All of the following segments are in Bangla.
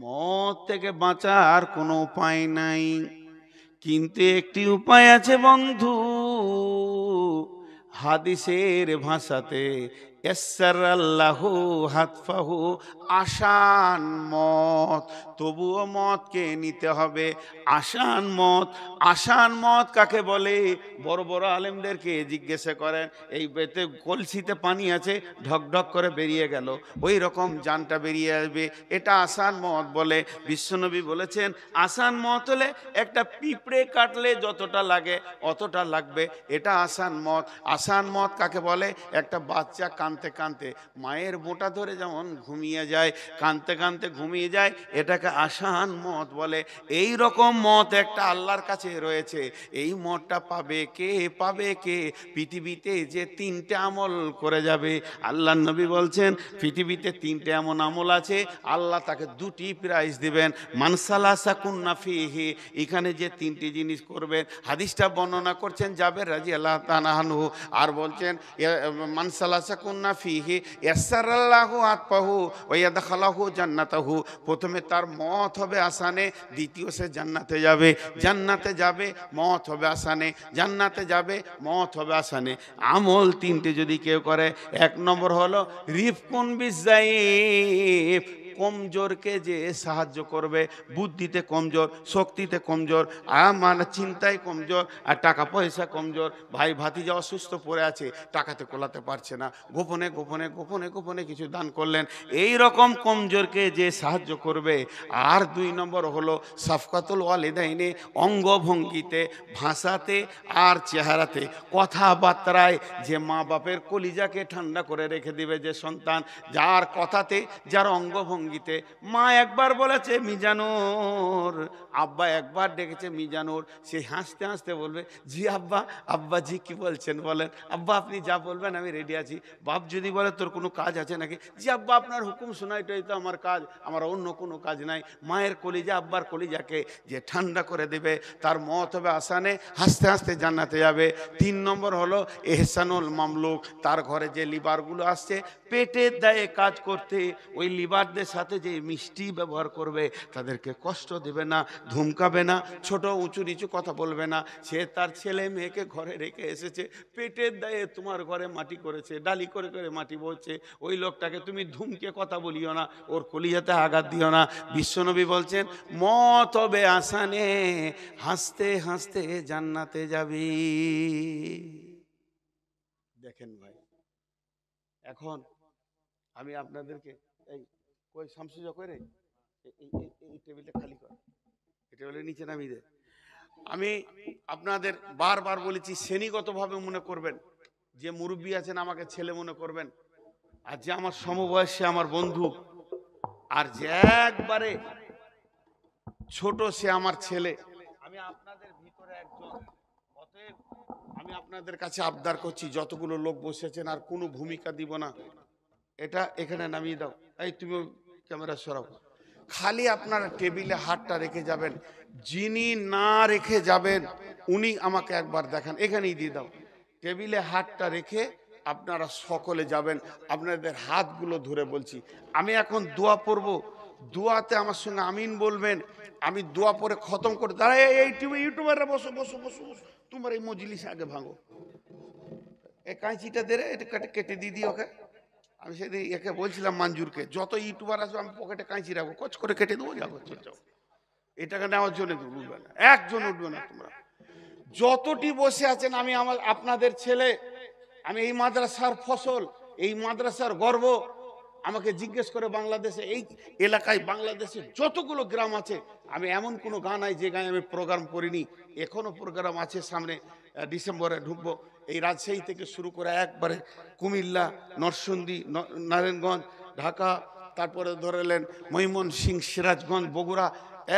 মদ থেকে বাঁচার কোনো উপায় নাই, কিন্তু একটি উপায় আছে বন্ধু। হাদিসের ভাষাতে ইয়াসসারাল্লাহু হাতফাহু, আসান মত। তবুও মদকে নিতে হবে আসান মত। আসান মত কাকে বলে? বড় বড় আলেমদেরকে জিজ্ঞাসা করেন, এই বেতে কলসিতে পানি আছে, ঢক ঢক করে বেরিয়ে গেল, ওই রকম জানটা বেরিয়ে আসবে, এটা আসান মত বলে। বিশ্বনবী বলেছেন আসান মত হলে একটা পিঁপড়ে কাটলে যতটা লাগে অতটা লাগবে, এটা আসান মত। আসান মত কাকে বলে? একটা বাচ্চা কাঁদতে কাঁদতে মায়ের বোঁটা ধরে যেমন ঘুমিয়ে যায়, কাঁদতে কাঁদতে ঘুমিয়ে যায়, এটাকে আসান মত বলে। এই রকম মত একটা আল্লাহর কাছে রয়েছে। এই মতটা পাবে কে? পাবে কে? পৃথিবীতে যে তিনটে আমল করে যাবে, আল্লাহ নবী বলছেন পৃথিবীতে তিনটে এমন আমল আছে, আল্লাহ তাকে দুটি প্রাইজ দিবেন। মানসালাসা কুন্না ফিহি, এখানে যে তিনটি জিনিস করবেন, হাদিসটা বর্ণনা করছেন জাবের রাদিয়াল্লাহু তাআলা আনহু, আর বলছেন মানসালাসা কুন্না ফিহি ইয়াসসারাল্লাহু আতফাহু ওয়া ইয়াদখালাহু জান্নাতাহু। প্রথমে তার মত হবে আসানে, দ্বিতীয় সে জান্নাতে যাবে। জান্নাতে যাবে, মত হবে আসানে, জান্নাতে যাবে, মত হবে আসানে। আমল তিনটে যদি কেউ করে, এক নম্বর হলো রিফকুন বিজাইফ, কমজোরকে যে সাহায্য করবে, বুদ্ধিতে কমজোর, শক্তিতে কমজোর, মানে চিন্তায় কমজোর, আর টাকা পয়সা কমজোর। ভাই ভাতিজা অসুস্থ পড়ে আছে, টাকাতে কোলাতে পারছে না, গোপনে গোপনে গোপনে গোপনে কিছু দান করলেন, এই রকম কমজোরকে যে সাহায্য করবে। আর দুই নম্বর হলো সাফকাতুল ওয়ালিদাইনে, অঙ্গভঙ্গিতে, ভাষাতে আর চেহারাতে, কথাবার্তায় যে মা বাপের কলিজাকে ঠান্ডা করে রেখে দিবে যে সন্তান, যার কথাতে, যার অঙ্গভঙ্গিতে। মা একবার বলেছে মিজানুর, আব্বা একবার ডেকেছে মিজানুর, সে হাসতে হাসতে বলবে জি আব্বা। আব্বা জি কি বলছেন বলেন? আব্বা আপনি যা বলবেন আমি রেডি আছি। বাপ যদি বলে তোর কোনো কাজ আছে নাকি? জি আব্বা আপনার হুকুম শোনাইটাই তো আমার কাজ, আমার অন্য কোনো কাজ নাই। মায়ের কলিজা আব্বার কলিজাকে যে ঠান্ডা করে দেবে, তার মত হবে আসানে, হাসতে হাসতে জান্নাতে যাবে। তিন নম্বর হলো এহসানুল মামলুক, তার ঘরে যে লিভারগুলো আসছে পেটের দায়ে কাজ করতে, ওই লিভারদের সাথে যে মিষ্টি ব্যবহার করবে, তাদেরকে কষ্ট দেবে না, ধমকাবে না, ছোট উঁচু নিচু কথা বলবে না। সে তার ছেলে মেয়েকে ঘরে রেখে এসেছে, পেটের দায়ে তোমার ঘরে মাটি করেছে, ডালি করে করে মাটি বলছে, ওই লোকটাকে তুমি ধুমকে কথা বলিও না, ওর কলিজাতে আঘাত দিও না। বিশ্বনবী বলছেন মত হবে আসানে, হাসতে হাসতে জান্নাতে যাবি। দেখেন ভাই, এখন আমি আপনাদেরকে এই কই শামসুজা করে এই টেবিলটা খালি কর, এই টেবিলের নিচে নামিয়ে দে। আমি আপনাদের বারবার বলেছি, শ্রেণীগতভাবে মনে করবেন, যে মুরব্বী আছেন আমাকে ছেলে মনে করবেন, আর যে আমার সমবয়সী আমার বন্ধু, আর যে একবারে ছোট সে আমার ছেলে। আমি আপনাদের ভিতরে একজন, অতএব আমি আপনাদের কাছে আবদার করছি, যতগুলো লোক বসেছেন আর কোনো ভূমিকা দিব না, এটা এখানে নামিয়ে দাও। এই তুমি ক্যামেরা সরাও। খালি আপনারা টেবিলে হাতটা রেখে যাবেন, যিনি না রেখে যাবেন উনি আমাকে একবার দেখান, এখানেই দিয়ে দাও। টেবিলে হাতটা রেখে আপনারা সকলে যাবেন, আপনাদের হাতগুলো ধরে বলছি। আমি এখন দোয়া পড়ব, দোয়াতে আমার সঙ্গে আমিন বলবেন। আমি দোয়া পরে খতম করে দাঁড়াই। এই ইউটিউবাররা বসো বসো বসো বসো, তোমার এই মজলিস আগে ভাঙো। এই কাঁচিটা দে রে, এটা কেটে দিয়ে দিই ওকে। আমি সেদিন একে বলছিলাম মঞ্জুরকে, যত ইউটিউবার আসবে আমি পকেটে কাঁচি রাখবো, কচ করে কেটে দেবো, যাবো যাও। এটাকে নেওয়ার জন্য উঠবে না, একজন উঠবে না। তোমরা যতটি বসে আছেন, আমি আমার আপনাদের ছেলে, আমি এই মাদ্রাসার ফসল, এই মাদ্রাসার গর্ব। আমাকে জিজ্ঞেস করে বাংলাদেশে, এই এলাকায় বাংলাদেশে যতগুলো গ্রাম আছে, আমি এমন কোনো গান নাই যে গায়ে আমি প্রোগ্রাম করিনি। এখনো প্রোগ্রাম আছে, সামনে ডিসেম্বরে ঢুকবো। এই রাজশাহী থেকে শুরু করে একবারে কুমিল্লা, নরসিংদী, নারায়ণগঞ্জ, ঢাকা, তারপরে ধরেলেন ময়মনসিংহ, সিরাজগঞ্জ, বগুড়া,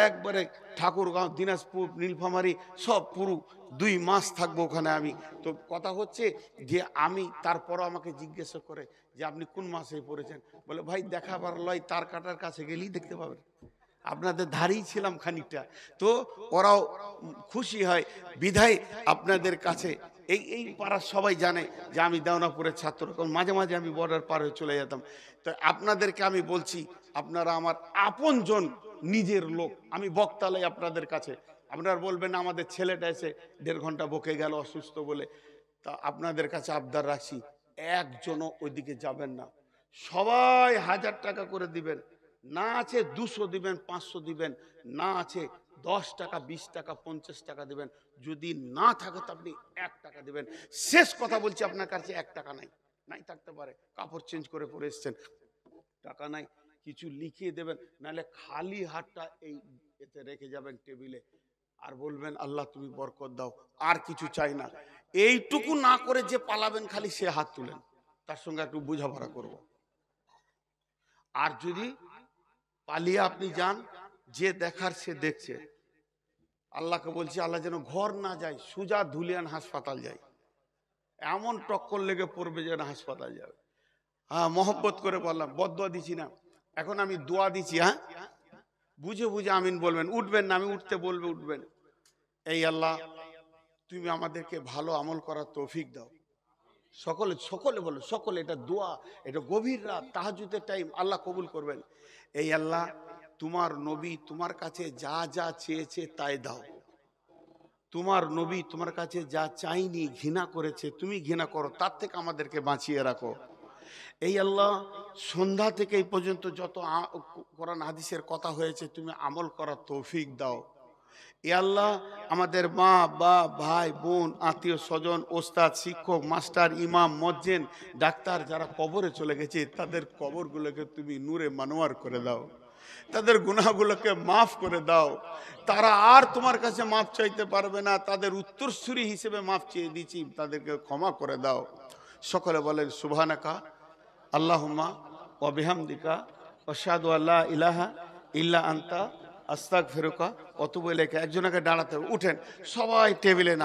একবারে ঠাকুরগাঁও, দিনাজপুর, নীলফামারী, সব পুরো 2 মাস থাকবো ওখানে আমি। তো কথা হচ্ছে যে আমি, তারপরও আমাকে জিজ্ঞাসা করে যে আপনি কোন মাসে পড়েছেন, বলে ভাই দেখাবার লয়, তার কাটার কাছে গেলেই দেখতে পাবেন। আপনাদের ধারেই ছিলাম খানিকটা, তো ওরাও খুশি হয় বিধায় আপনাদের কাছে এই পাড়ার সবাই জানে যে আমি দেওনাপুরের ছাত্র, কারণ মাঝে মাঝে আমি বর্ডার পার হয়ে চলে যেতাম। তো আপনাদেরকে আমি বলছি, আপনারা আমার আপনজন, নিজের লোক। আমি বক্তালাই আপনাদের কাছে। আপনারা বলবেন আমাদের ছেলেটা এসে 1.5 ঘন্টা বকে গেল অসুস্থ বলে। তা আপনাদের কাছে আবদার রাখছি, একজনও ওইদিকে যাবেন না। সবাই 1000 টাকা করে দিবেন, না আছে 200 দিবেন, 500 দিবেন, না আছে 10 টাকা, 20 টাকা, 50 টাকা দিবেন। যদি না থাকে তো আপনি 1 টাকা দিবেন। শেষ কথা বলছি, আপনার কাছে 1 টাকা নাই, নাই থাকতে পারে, কাপড় চেঞ্জ করে পরে এসছেন, টাকা নাই, কিছু লিখিয়ে দেবেন, নাহলে খালি হাতটা এই এতে রেখে যাবেন টেবিলে, আর বলবেন আল্লাহ তুমি বরকত দাও, আর কিছু চাই না। এইটুকু না করে যে পালাবেন, খালি সে হাত তুলেন, তার সঙ্গে একটু বোঝাপড়া করব। আর যদি পালিয়ে আপনি যান, যে দেখার সে দেখছে। আল্লাহকে বলছি, আল্লাহ যেন ঘর না যায়, সুজা ধুলিয়ান হাসপাতাল যায়, এমন টক্কর লেগে পড়বে যেন হাসপাতাল যাবে। হ্যাঁ, মহব্বত করে বললাম, বদদোয়া দিচ্ছি না, এখন আমি দোয়া দিচ্ছি। হ্যাঁ, বুঝে বুঝে আমিন বলবেন, উঠবেন না, আমি উঠতে বলবে উঠবেন। এই আল্লাহ, তুমি আমাদেরকে ভালো আমল করার তৌফিক দাও। সকলে সকলে বলো, সকলে, এটা দোয়া, এটা গভীর রাত, তাহাজ্জুদের টাইম, আল্লাহ কবুল করবেন। এই আল্লাহ, তোমার নবী তোমার কাছে যা যা চেয়েছে তাই দাও। তোমার নবী তোমার কাছে যা চাইনি, ঘৃণা করেছে, তুমি ঘৃণা করো, তার থেকে আমাদেরকে বাঁচিয়ে রাখো। এই আল্লাহ, সন্ধ্যা থেকে এই পর্যন্ত যত কোরআন হাদিসের কথা হয়েছে, তুমি আমল করার তৌফিক দাও। এ আল্লাহ, আমাদের মা বা ভাই বোন, আত্মীয় স্বজন, ওস্তাদ, শিক্ষক, মাস্টার, ইমাম, মজ্জেন, ডাক্তার যারা কবরে চলে গেছে, তাদের কবরগুলোকে তুমি নূরে মানোয়ার করে দাও, তাদের গুনাহগুলোকে মাফ করে দাও। তারা আর তোমার কাছে মাফ চাইতে পারবে না, তাদের উত্তরসূরি হিসেবে মাফ চেয়ে দিচ্ছি, তাদেরকে ক্ষমা করে দাও। সকলে বলেন সুবহানাকা আল্লাহুম্মা ওয়া বিহামদিকা আশহাদু আল্লা ইলাহা ইল্লা আনতা আস্তাগফিরুকা ওয়া আতুবু ইলাইকা। একজনকে দাঁড়াতে হবে, উঠেন সবাই টেবিলে নাম।